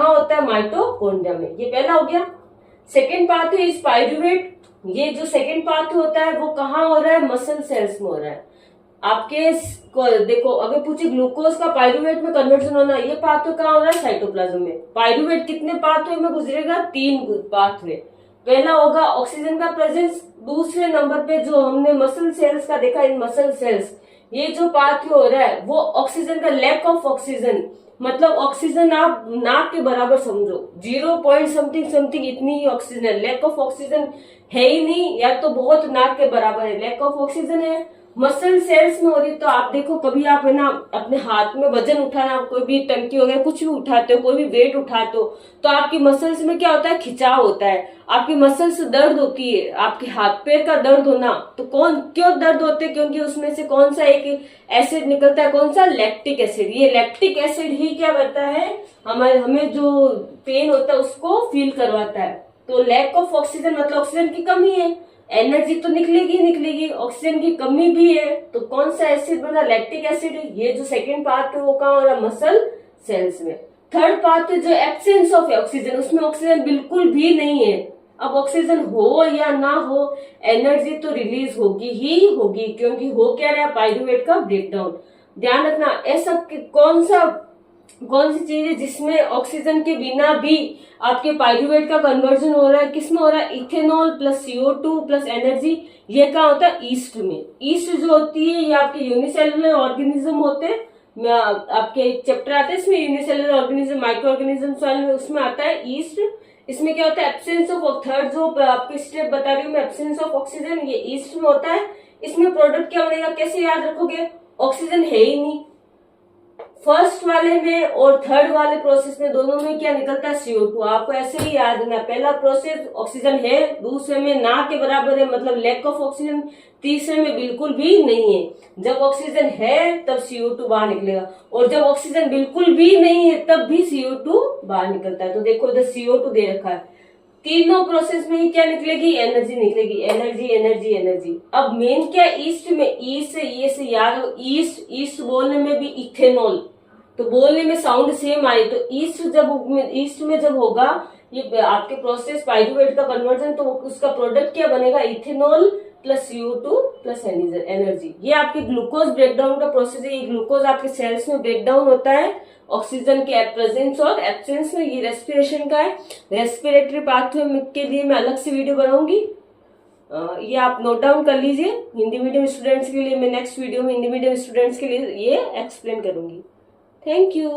कहाँ होता है? माइटोकॉन्ड्रिया में। ये पहला हो गया। Second pathway is pyruvate. ये जो सेकेंड पाथवे होता है वो कहाँ हो रहा है? मसल सेल्स में हो रहा है। आपके देखो, अगर पूछे ग्लूकोज का पाइरूवेट में कन्वर्जन होना, ये पाथवे कहाँ हो रहा है? साइटोप्लाज्म में। पाइरूवेट कितने पाथवे में गुजरेगा? 3 पाथवे। पहला होगा ऑक्सीजन का प्रेजेंस। दूसरे नंबर पे जो हमने मसल सेल्स का देखा, इन मसल सेल्स ये जो पाथवे हो रहा है वो ऑक्सीजन का लैक ऑफ ऑक्सीजन, मतलब ऑक्सीजन आप नाक के बराबर समझो, 0 पॉइंट समथिंग समथिंग इतनी ही ऑक्सीजन है। लैक ऑफ ऑक्सीजन है ही नहीं, या तो बहुत नाक के बराबर है, लैक ऑफ ऑक्सीजन है। मसल सेल्स में हो रही। तो आप देखो, कभी आप है ना अपने हाथ में वजन उठाना, कोई भी टंकी वगैरह कुछ भी उठाते हो, कोई भी वेट उठाते हो, तो आपकी मसल्स में क्या होता है? खिंचाव होता है, आपकी मसल्स दर्द होती है। आपके हाथ पैर का दर्द होना, तो क्यों दर्द होते हैं? क्योंकि उसमें से कौन सा एक एसिड निकलता है? कौन सा? Lactic acid. ये लैक्टिक एसिड ही क्या करता है? हमें जो पेन होता है उसको फील करवाता है। तो लैक ऑफ ऑक्सीजन मतलब ऑक्सीजन की कमी है, एनर्जी तो निकलेगी। ऑक्सीजन की कमी भी है, तो कौन सा एसिड बना? Lactic acid. ये जो सेकेंड पार्ट है वो कहाँ हो रहा है? मसल सेल्स में। थर्ड पार्ट जो एब्सेंस ऑफ ऑक्सीजन, उसमें ऑक्सीजन बिल्कुल भी नहीं है। अब ऑक्सीजन हो या ना हो, एनर्जी तो रिलीज होगी ही होगी, क्योंकि हो क्या रहा है? पाइरूवेट का ब्रेकडाउन। ध्यान रखना, ऐसा कौन सी चीज है जिसमें ऑक्सीजन के बिना भी आपके पाइरूवेट का कन्वर्जन हो रहा है? किसमें हो रहा है? Ethanol plus CO2 plus energy. ये क्या होता है? ईस्ट में। ईस्ट जो होती है ये आपके यूनिसेलुलर ऑर्गेनिज्म होते हैं। आपके एक चैप्टर आता है इसमें, यूनिसेलुलर ऑर्गेनिज्म, माइक्रो ऑर्गेनिज्म, उसमें आता है ईस्ट। इसमें क्या होता है? एब्सेंस ऑफ थर्ड जो आपके स्टेप बता रही हूँ मैं, एब्सेंस ऑफ ऑक्सीजन, ये ईस्ट में होता है। इसमें प्रोडक्ट क्या बनेगा? कैसे याद रखोगे? ऑक्सीजन है ही नहीं। फर्स्ट वाले में और थर्ड वाले प्रोसेस में दोनों में क्या निकलता है? CO2। आपको ऐसे ही याद रखना, पहला प्रोसेस ऑक्सीजन है, दूसरे में ना के बराबर है, मतलब लैक ऑफ ऑक्सीजन, तीसरे में बिल्कुल भी नहीं है। जब ऑक्सीजन है तब CO2 बाहर निकलेगा, और जब ऑक्सीजन बिल्कुल भी नहीं है तब भी CO2 बाहर निकलता है। तो देखो इधर CO2 दे रखा है। तीनों प्रोसेस में ही क्या निकलेगी? एनर्जी निकलेगी, एनर्जी। अब मेन क्या? ईस्ट में, ईस्ट से ये से याद हो, ईस्ट बोलने में भी इथेनॉल, तो बोलने में साउंड सेम आई। तो ईस्ट में जब होगा ये आपके प्रोसेस पाइरूवेट का कन्वर्जन, तो उसका प्रोडक्ट क्या बनेगा? Ethanol plus CO2 plus energy. ये आपके ग्लूकोज ब्रेकडाउन का प्रोसेस है। ये ग्लूकोज आपके सेल्स में ब्रेकडाउन होता है ऑक्सीजन के प्रेजेंस और एब्सेंस में। ये रेस्पिरेशन का है। रेस्पिरेटरी पाथवे के लिए मैं अलग से वीडियो बनाऊंगी, ये आप नोट डाउन कर लीजिए। हिंदी मीडियम स्टूडेंट्स के लिए मैं नेक्स्ट वीडियो में हिंदी मीडियम स्टूडेंट्स के लिए ये एक्सप्लेन करूंगी। Thank you.